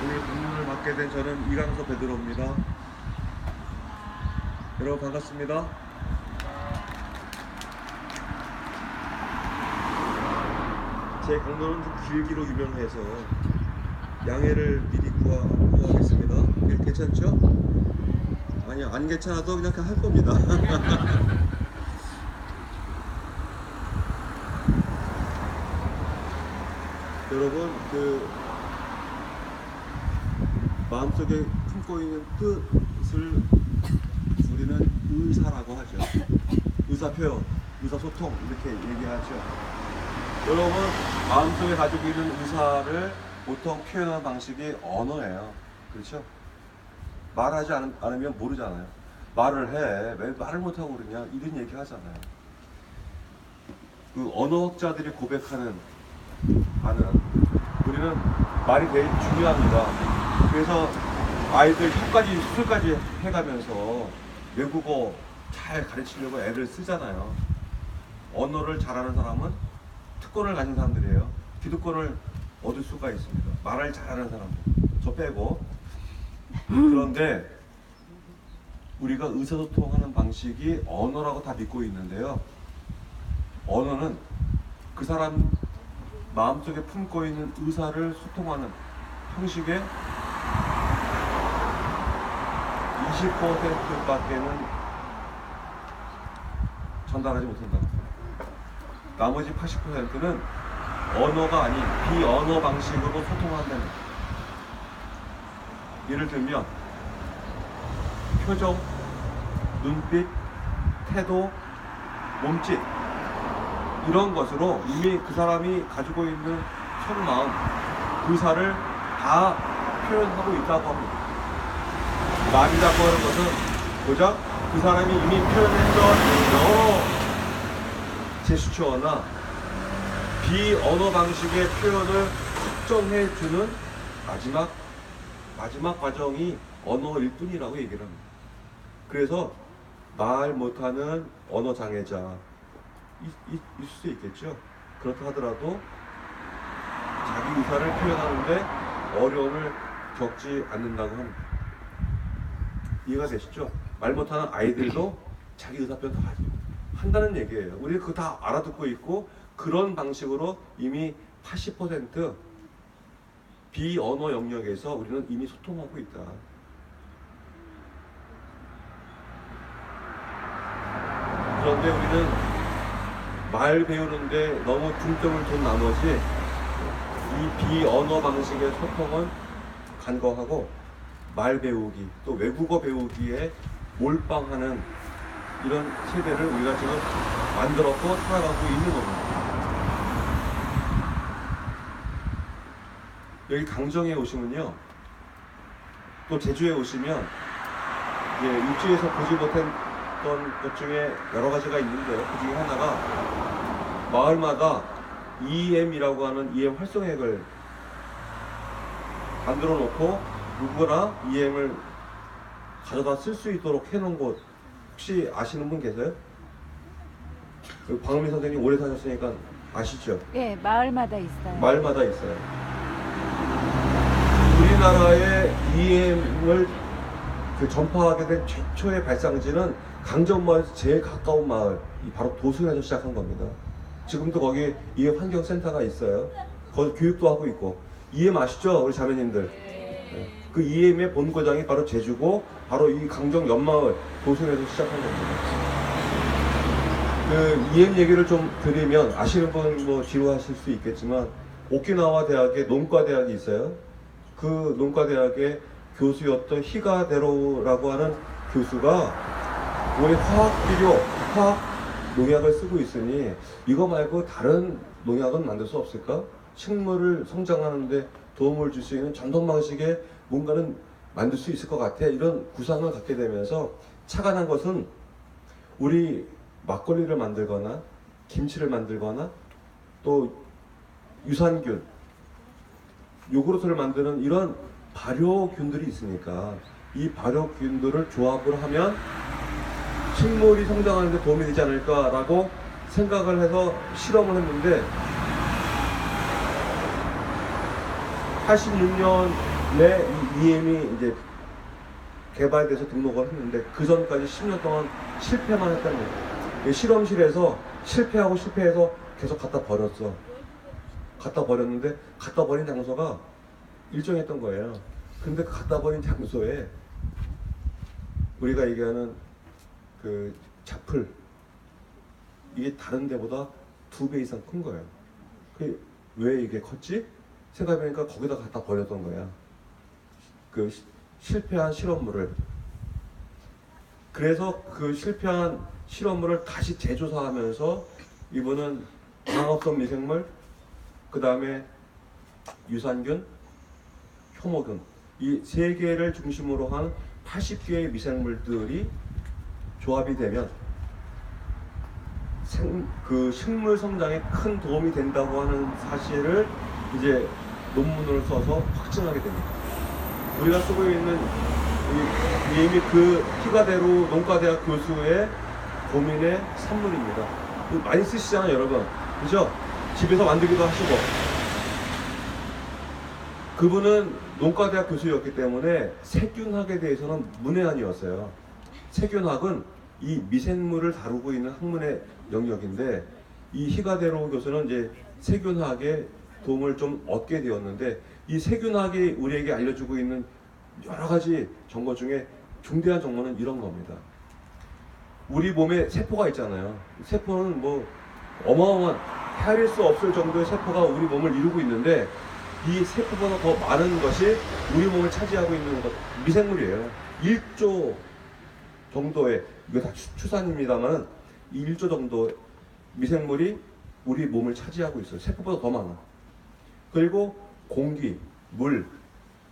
오늘 방문을 맡게 된 저는 이강서 베드로입니다. 여러분 반갑습니다. 제 강도는 좀 길기로 유명해서 양해를 미리 구하겠습니다. 괜찮죠? 아니요, 안 괜찮아도 그냥 할 겁니다. 여러분, 마음속에 품고 있는 뜻을 우리는 의사라고 하죠. 의사표현, 의사소통 이렇게 얘기하죠. 여러분, 마음속에 가지고 있는 의사를 보통 표현하는 방식이 언어예요. 그렇죠? 말하지 않으면 모르잖아요. 말을 해. 왜 말을 못하고 그러냐? 이런 얘기 하잖아요. 그 언어학자들이 고백하는 우리는 말이 되게 중요합니다. 그래서 아이들 혀까지 수술까지 해가면서 외국어 잘 가르치려고 애를 쓰잖아요. 언어를 잘하는 사람은 특권을 가진 사람들이에요. 기득권을 얻을 수가 있습니다. 말을 잘하는 사람들, 저 빼고. 그런데 우리가 의사소통하는 방식이 언어라고 다 믿고 있는데요. 언어는 그 사람 마음속에 품고 있는 의사를 소통하는 형식의 20%밖에는 전달하지 못한다. 나머지 80%는 언어가 아닌 비언어 방식으로 소통한다는 거예요. 예를 들면 표정, 눈빛, 태도, 몸짓 이런 것으로 이미 그 사람이 가지고 있는 속마음, 의사를 다 표현하고 있다고 합니다. 말이라고 하는 것은 고작 그 사람이 이미 표현했던 여러 제스처나 비언어 방식의 표현을 특정해주는 마지막 과정이 언어일 뿐이라고 얘기를 합니다. 그래서 말 못하는 언어 장애자 있을 수 있겠죠. 그렇다 하더라도 자기 의사를 표현하는데 어려움을 겪지 않는다고 합니다. 이해가 되시죠? 말 못하는 아이들도 자기 의사 표현 다 한다는 얘기예요. 우리 그거 다 알아듣고 있고 그런 방식으로 이미 80% 비언어 영역에서 우리는 이미 소통하고 있다. 그런데 우리는 말 배우는데 너무 중점을 둔 나머지 이 비언어 방식의 소통은 간과하고 말 배우기 또 외국어 배우기에 몰빵하는 이런 세대를 우리가 지금 만들었고 살아가고 있는 겁니다. 여기 강정에 오시면요, 또 제주에 오시면 육지에서 보지 못했던 것 중에 여러 가지가 있는데요. 그 중에 하나가 마을마다 EM이라고 하는 EM 활성액을 만들어 놓고 누구나 EM을 가져다 쓸 수 있도록 해놓은 곳 혹시 아시는 분 계세요? 광음미 선생님 오래 사셨으니까 아시죠? 예, 마을마다 있어요. 마을마다 있어요. 우리나라의 EM을 전파하게 된 최초의 발상지는 강정마을에서 제일 가까운 마을, 바로 도순에서 시작한 겁니다. 지금도 거기 EM 환경센터가 있어요. 거기 교육도 하고 있고. EM 아시죠? 우리 자매님들. 네. 그 EM의 본고장이 바로 제주고 바로 이 강정 옆마을 도순에서 시작한 겁니다. 그 EM 얘기를 좀 드리면 아시는 분 뭐 지루하실 수 있겠지만 오키나와 대학에 농과대학이 있어요. 그 농과대학의 교수였던 히가데로라고 하는 교수가 우리 화학 농약을 쓰고 있으니 이거 말고 다른 농약은 만들 수 없을까? 식물을 성장하는데 도움을 줄 수 있는 전통 방식의 뭔가는 만들 수 있을 것 같아. 이런 구상을 갖게 되면서 착안한 것은 우리 막걸리를 만들거나 김치를 만들거나 또 유산균, 요구르트를 만드는 이런 발효균들이 있으니까 이 발효균들을 조합을 하면 식물이 성장하는 데 도움이 되지 않을까라고 생각을 해서 실험을 했는데 86년 EM이 이제 개발돼서 등록을 했는데 그 전까지 10년 동안 실패만 했다는 거예요. 실험실에서 실패해서 계속 갖다 버렸어. 갖다 버렸는데 갖다 버린 장소가 일정했던 거예요. 근데 그 갖다 버린 장소에 우리가 얘기하는 그 자풀 이게 다른 데보다 2배 이상 큰 거예요. 왜 이게 컸지? 생각해보니까 거기다 갖다 버렸던 거야. 그 실패한 실험물을. 그래서 그 실패한 실험물을 다시 재조사하면서 이분은 광합성 미생물, 그 다음에 유산균, 효모균 이 세 개를 중심으로 한 80개의 미생물들이 조합이 되면 그 식물 성장에 큰 도움이 된다고 하는 사실을 이제 논문을 써서 확증하게 됩니다. 우리가 쓰고 있는 이미 그 피가대로 농과대학 교수의 고민의 산문입니다. 많이 쓰시잖아요, 여러분. 그죠? 집에서 만들기도 하시고. 그분은 농과대학 교수였기 때문에 세균학에 대해서는 문외한이었어요. 세균학은 이 미생물을 다루고 있는 학문의 영역인데 이 히가데로 교수는 이제 세균학에 도움을 좀 얻게 되었는데 이 세균학이 우리에게 알려주고 있는 여러 가지 정보 중에 중대한 정보는 이런 겁니다. 우리 몸에 세포가 있잖아요. 세포는 뭐 어마어마한 헤아릴 수 없을 정도의 세포가 우리 몸을 이루고 있는데 이 세포보다 더 많은 것이 우리 몸을 차지하고 있는 것, 미생물이에요. 1조 정도의, 이거 다 추산입니다만 1조 정도 미생물이 우리 몸을 차지하고 있어요. 세포보다 더 많아. 그리고 공기, 물,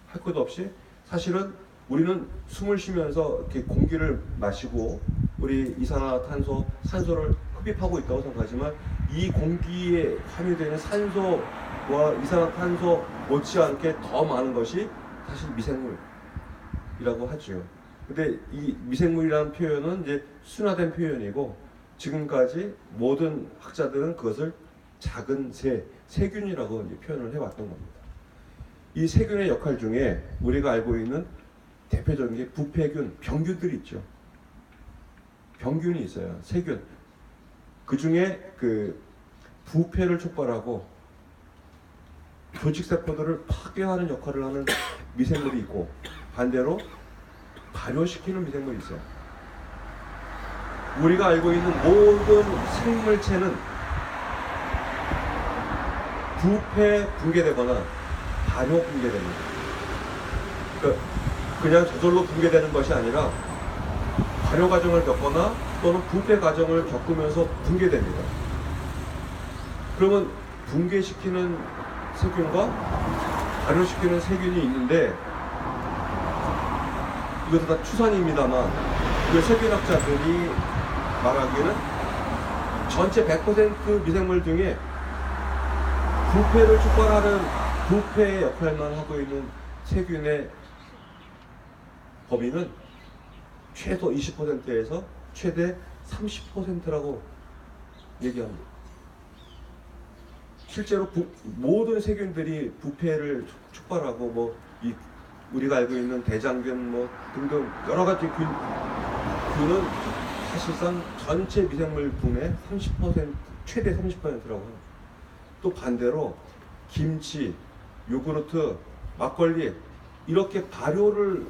할 것도 없이 사실은 우리는 숨을 쉬면서 이렇게 공기를 마시고 우리 이산화탄소, 산소를 흡입하고 있다고 생각하지만 이 공기에 함유되는 산소와 이산화탄소 못지않게 더 많은 것이 사실 미생물이라고 하죠. 근데 이 미생물이라는 표현은 이제 순화된 표현이고 지금까지 모든 학자들은 그것을 작은 세균이라고 이제 표현을 해왔던 겁니다. 이 세균의 역할 중에 우리가 알고 있는 대표적인 게 부패균, 병균들이 있죠. 병균이 있어요. 세균. 그 중에 그 부패를 촉발하고 조직세포들을 파괴하는 역할을 하는 미생물이 있고 반대로 발효시키는 미생물이 있어요. 우리가 알고 있는 모든 생물체는 부패 붕괴되거나 발효 붕괴됩니다. 그냥 저절로 붕괴되는 것이 아니라 발효 과정을 겪거나 또는 부패 과정을 겪으면서 붕괴됩니다. 그러면 붕괴시키는 세균과 발효시키는 세균이 있는데 이것도 다 추산입니다만 그 세균학자들이 말하기에는 전체 100% 미생물 중에 부패를 촉발하는 부패의 역할만 하고 있는 세균의 범위는 최소 20%에서 최대 30%라고 얘기합니다. 실제로 모든 세균들이 부패를 촉발하고 뭐 우리가 알고 있는 대장균 뭐 등등 여러 가지 균은 사실상 전체 미생물 분의 30% 최대 30%라고 합니다. 또 반대로 김치, 요구르트, 막걸리 이렇게 발효를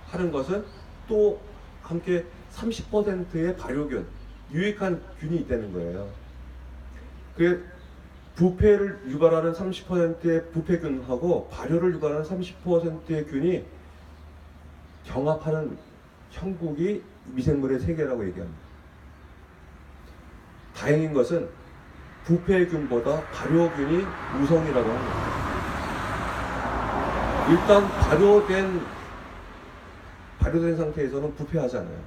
하는 것은 또 함께 30%의 발효균, 유익한 균이 있다는 거예요. 그 부패를 유발하는 30%의 부패균하고 발효를 유발하는 30%의 균이 경합하는 형국이 미생물의 세계라고 얘기합니다. 다행인 것은 부패균보다 발효균이 우선이라고 합니다. 일단 발효된 상태에서는 부패하잖아요.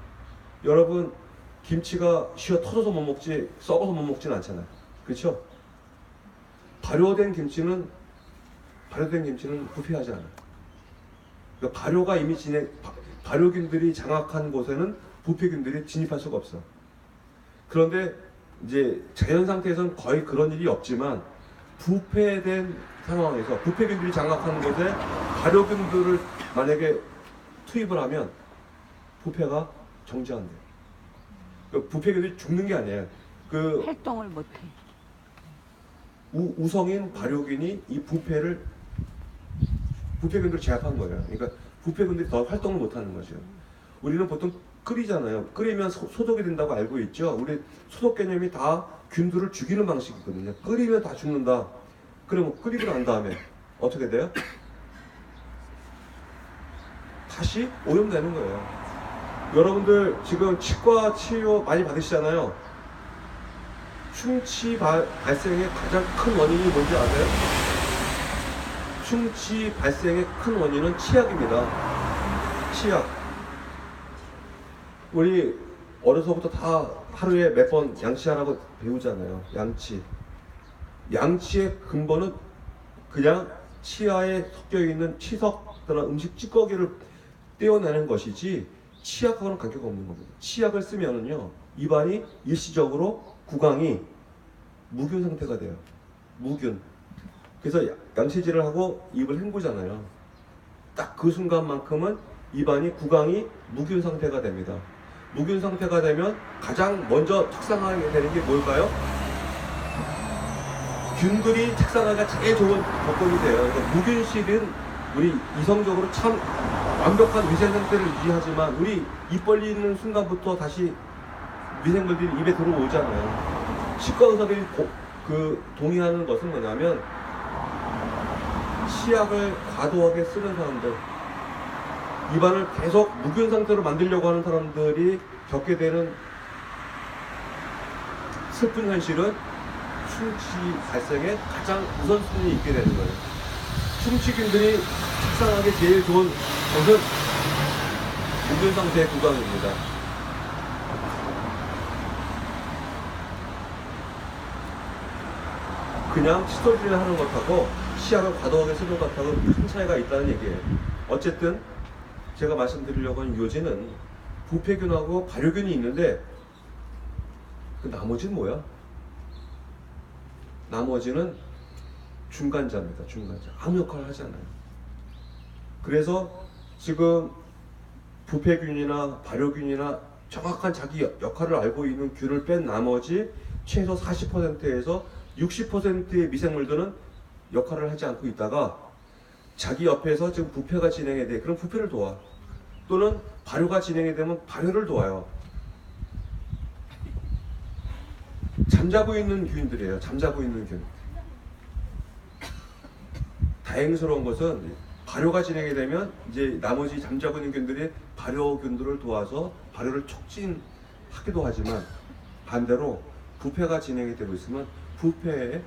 여러분 김치가 쉬어 터져서 못 먹지 썩어서 못 먹진 않잖아요. 그렇죠? 발효된 김치는 부패하지 않아요. 그러니까 발효가 이미 발효균들이 장악한 곳에는 부패균들이 진입할 수가 없어. 그런데 이제 자연 상태에서는 거의 그런 일이 없지만 부패된 상황에서 부패균들이 장악하는 곳에 발효균들을 만약에 투입을 하면 부패가 정지한대요. 그 부패균들이 죽는 게 아니에요. 그 활동을 못해. 우성인 발효균이 이 부패균들을 제압한 거예요. 그러니까 부패균들이 더 활동을 못하는 거죠. 우리는 보통 끓이잖아요. 끓이면 소독이 된다고 알고 있죠. 우리 소독 개념이 다 균들을 죽이는 방식이거든요. 끓이면 다 죽는다. 그러면 끓이고 난 다음에 어떻게 돼요? 다시 오염되는 거예요. 여러분들 지금 치과 치료 많이 받으시잖아요. 충치 발생의 가장 큰 원인이 뭔지 아세요? 충치 발생의 큰 원인은 치약입니다. 치약. 우리 어려서부터 다 하루에 몇 번 양치하라고 배우잖아요. 양치. 양치의 근본은 그냥 치아에 섞여 있는 치석이나 음식 찌꺼기를 떼어내는 것이지 치약하고는 관계가 없는 겁니다. 치약을 쓰면은요, 입안이 일시적으로 구강이 무균 상태가 돼요. 무균. 그래서 양치질을 하고 입을 헹구잖아요. 딱 그 순간만큼은 입안이 구강이 무균 상태가 됩니다. 무균 상태가 되면 가장 먼저 착상하게 되는 게 뭘까요? 균들이 착상하기가 제일 좋은 조건이 돼요. 그러니까 무균실은 우리 이성적으로 참 완벽한 위생 상태를 유지하지만 우리 입 벌리는 순간부터 다시 미생물들이 입에 들어오잖아요. 치과 의사들이 동의하는 것은 뭐냐면 치약을 과도하게 쓰는 사람들, 입안을 계속 무균 상태로 만들려고 하는 사람들이 겪게 되는 슬픈 현실은 충치 발생에 가장 우선순위에 있게 되는 거예요. 충치균들이 식상하게 제일 좋은 것은 무균 상태의 구강입니다. 그냥 칫솔질을 하는 것하고 치약을 과도하게 쓰는 것하고 큰 차이가 있다는 얘기예요. 어쨌든 제가 말씀드리려고 하는 요지는 부패균하고 발효균이 있는데 그 나머지는 뭐야? 나머지는 중간자입니다. 중간자. 아무 역할을 하지 않아요. 그래서 지금 부패균이나 발효균이나 정확한 자기 역할을 알고 있는 균을 뺀 나머지 최소 40%에서 60%의 미생물들은 역할을 하지 않고 있다가 자기 옆에서 지금 부패가 진행이 돼. 그럼 부패를 도와. 또는 발효가 진행이 되면 발효를 도와요. 잠자고 있는 균들이에요. 잠자고 있는 균. 다행스러운 것은 발효가 진행이 되면 이제 나머지 잠자고 있는 균들이 발효균들을 도와서 발효를 촉진하기도 하지만 반대로 부패가 진행이 되고 있으면 부패에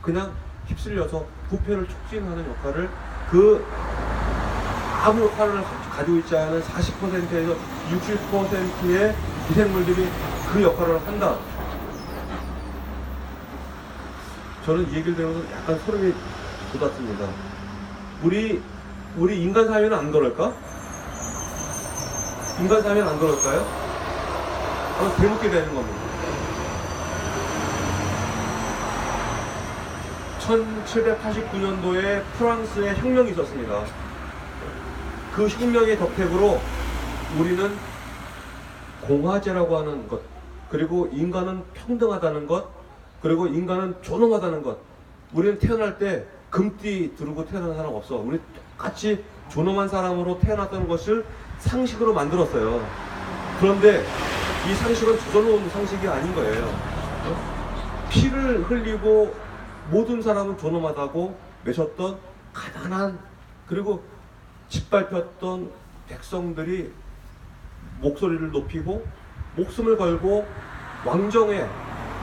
그냥 휩쓸려서 부패를 촉진하는 역할을 아무 역할을 가지고 있지 않은 40%에서 60%의 미생물들이 그 역할을 한다. 저는 이 얘기를 들으면서 약간 소름이 돋았습니다. 우리 인간 사회는 안 그럴까? 인간 사회는 안 그럴까요? 아마 되묻게 되는 겁니다. 1789년도에 프랑스에 혁명이 있었습니다. 그 혁명의 덕택으로 우리는 공화제라고 하는 것, 그리고 인간은 평등하다는 것, 그리고 인간은 존엄하다는 것. 우리는 태어날 때 금띠 두르고 태어난 사람 없어. 우리 똑같이 존엄한 사람으로 태어났다는 것을 상식으로 만들었어요. 그런데 이 상식은 조져놓은 상식이 아닌 거예요. 피를 흘리고 모든 사람은 존엄하다고 외쳤던 가난한 그리고 짓밟혔던 백성들이 목소리를 높이고 목숨을 걸고 왕정의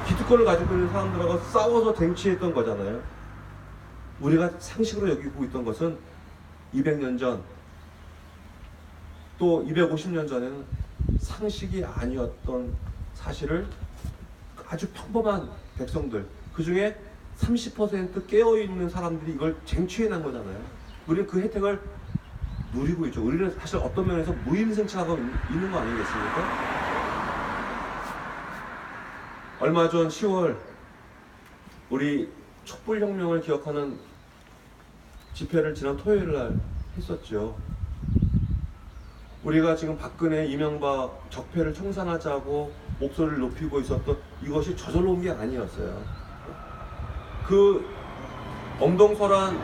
기득권을 가지고 있는 사람들하고 싸워서 쟁취했던 거잖아요. 우리가 상식으로 여기고 있던 것은 200년 전, 또 250년 전에는 상식이 아니었던 사실을 아주 평범한 백성들, 그 중에 30% 깨어있는 사람들이 이걸 쟁취해낸 거잖아요. 우리는 그 혜택을 누리고 있죠. 우리는 사실 어떤 면에서 무임승차하고 있는 거 아니겠습니까? 얼마 전 10월 우리 촛불혁명을 기억하는 집회를 지난 토요일 날 했었죠. 우리가 지금 박근혜, 이명박 적폐를 청산하자고 목소리를 높이고 있었던 이것이 저절로 온 게 아니었어요. 그 엄동설한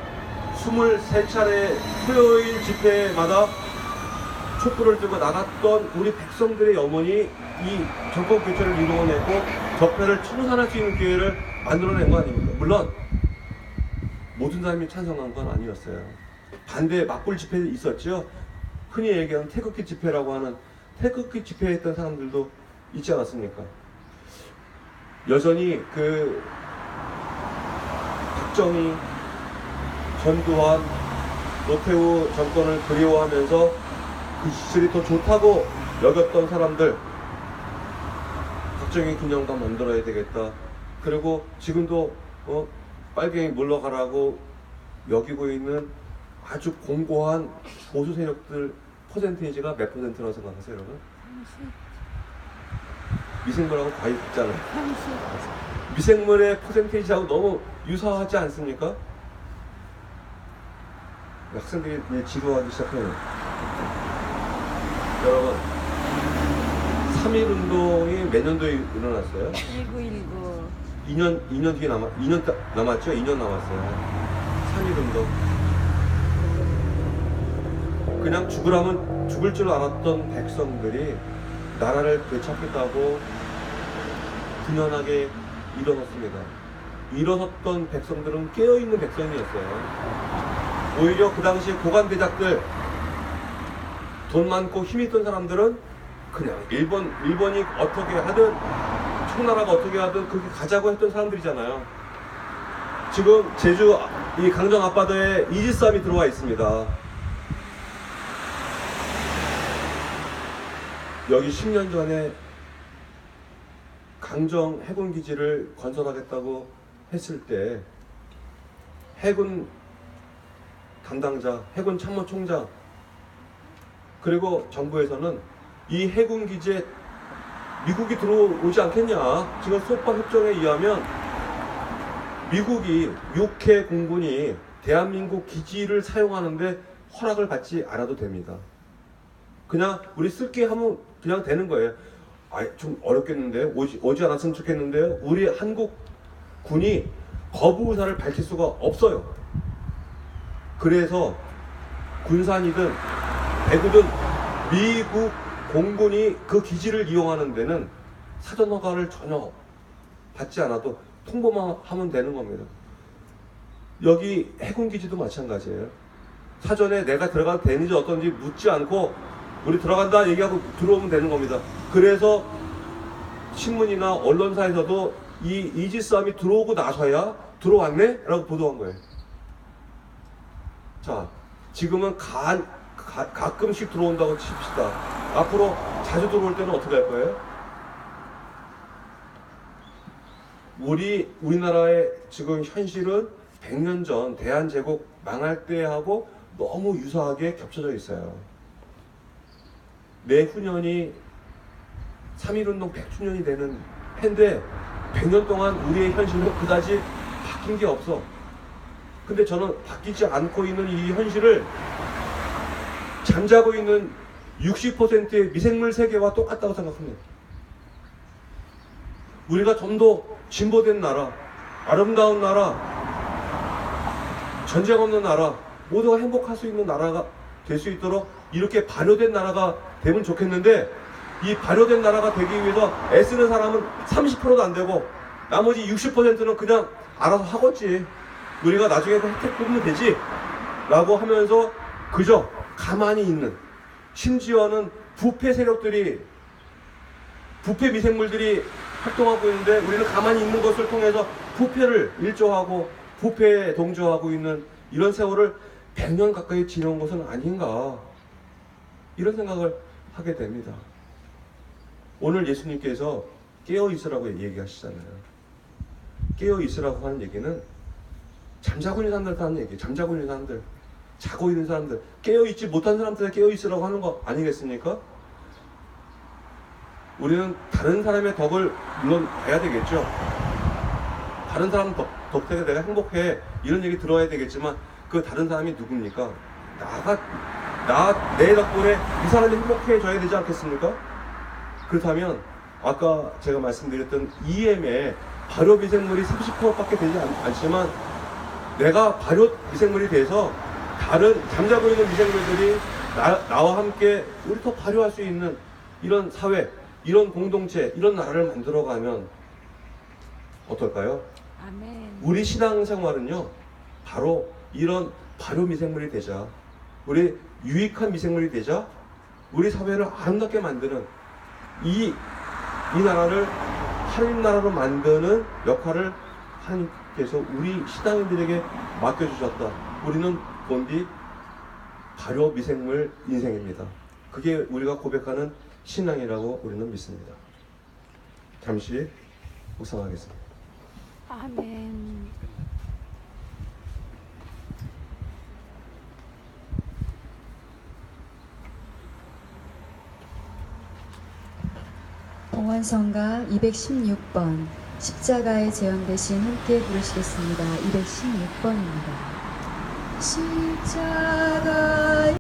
23차례 토요일 집회마다 촛불을 들고 나갔던 우리 백성들의 염원이 이 정권 교체를 이루어내고 적폐를 청산할 수 있는 기회를 만들어낸 거 아닙니까? 물론 모든 사람이 찬성한 건 아니었어요. 반대 맞불 집회 있었죠. 흔히 얘기하는 태극기 집회라고 하는 태극기 집회했던 사람들도 있지 않았습니까? 여전히 그 박정희, 전두환, 노태우 정권을 그리워하면서 그 시절이 더 좋다고 여겼던 사람들, 박정희 균형감 만들어야 되겠다. 그리고 지금도 빨갱이 물러가라고 여기고 있는 아주 공고한 보수 세력들 퍼센테이지가 몇 %라고 생각하세요, 여러분? 미생물하고 과일 같잖아요. 미생물의 퍼센테이지하고 너무 유사하지 않습니까? 학생들이 이제 지루하기 시작해요. 여러분, 3.1 운동이 몇 년도에 일어났어요? 1919. 2년 뒤에 남았죠? 2년 남았어요. 3.1 운동. 그냥 죽으라면 죽을 줄 알았던 백성들이 나라를 되찾겠다고 분연하게 일어섰습니다. 일어섰던 백성들은 깨어있는 백성이었어요. 오히려 그 당시 고관대작들, 돈 많고 힘 있던 사람들은 그냥 일본이 어떻게 하든 청나라가 어떻게 하든 그렇게 가자고 했던 사람들이잖아요. 지금 제주 이 강정 앞바다에 이지스함이 들어와 있습니다. 여기 10년 전에 강정 해군기지를 건설하겠다고 했을 때 해군 담당자, 해군 참모총장, 그리고 정부에서는 이 해군기지에 미국이 들어오지 않겠냐. 지금 소판 협정에 의하면 미국이 6회 공군이 대한민국 기지를 사용하는데 허락을 받지 않아도 됩니다. 그냥 우리 쓸게 하면 그냥 되는 거예요. 좀 어렵겠는데요. 오지 않았으면 좋겠는데요. 우리 한국 군이 거부 의사를 밝힐 수가 없어요. 그래서 군산이든 대구든 미국 공군이 그 기지를 이용하는 데는 사전 허가를 전혀 받지 않아도 통보만 하면 되는 겁니다. 여기 해군기지도 마찬가지예요. 사전에 내가 들어가도 되는지 어떤지 묻지 않고 우리 들어간다 얘기하고 들어오면 되는 겁니다. 그래서 신문이나 언론사에서도 이 이지스함이 들어오고 나서야 들어왔네? 라고 보도한 거예요. 자, 지금은 가끔씩 들어온다고 칩시다. 앞으로 자주 들어올 때는 어떻게 할 거예요? 우리나라의 지금 현실은 100년 전 대한제국 망할 때하고 너무 유사하게 겹쳐져 있어요. 내후년이 3.1운동 100주년이 되는 해인데 100년 동안 우리의 현실은 그다지 바뀐 게 없어. 근데 저는 바뀌지 않고 있는 이 현실을 잠자고 있는 60%의 미생물 세계와 똑같다고 생각합니다. 우리가 좀 더 진보된 나라, 아름다운 나라, 전쟁 없는 나라, 모두가 행복할 수 있는 나라가 될 수 있도록 이렇게 발효된 나라가 되면 좋겠는데, 이 발효된 나라가 되기 위해서 애쓰는 사람은 30%도 안 되고 나머지 60%는 그냥 알아서 하겠지. 우리가 나중에 그 혜택 보면 되지 라고 하면서 그저 가만히 있는, 심지어는 부패 세력들이, 부패 미생물들이 활동하고 있는데 우리는 가만히 있는 것을 통해서 부패를 일조하고 부패에 동조하고 있는 이런 세월을 100년 가까이 지내온 것은 아닌가, 이런 생각을 하게 됩니다. 오늘 예수님께서 깨어있으라고 얘기하시잖아요. 깨어있으라고 하는 얘기는 잠자고 있는 사람들한테 하는 얘기예요. 잠자고 있는 사람들, 자고 있는 사람들, 깨어있지 못한 사람들한테 깨어있으라고 하는 거 아니겠습니까? 우리는 다른 사람의 덕을 물론 봐야 되겠죠. 다른 사람 덕 때문에 내가 행복해, 이런 얘기 들어야 되겠지만, 그 다른 사람이 누굽니까? 내 덕분에 이 사람이 행복해져야 되지 않겠습니까? 그렇다면 아까 제가 말씀드렸던 EM의 발효 미생물이 30%밖에 되지 않지만 내가 발효 미생물이 돼서 다른 잠자고 있는 미생물들이 나와 함께 우리 더 발효할 수 있는 이런 사회, 이런 공동체, 이런 나라를 만들어가면 어떨까요? 아멘. 우리 신앙생활은요, 바로 이런 발효 미생물이 되자, 우리 유익한 미생물이 되자, 우리 사회를 아름답게 만드는 이 나라를 하나님 나라로 만드는 역할을 하나님께서 우리 신앙인들에게 맡겨주셨다. 우리는 본디 발효 미생물 인생입니다. 그게 우리가 고백하는 신앙이라고 우리는 믿습니다. 잠시 묵상하겠습니다. 아멘. 봉헌성가 216번 십자가에 재현되신 함께 부르시겠습니다. 216번입니다. 십자가에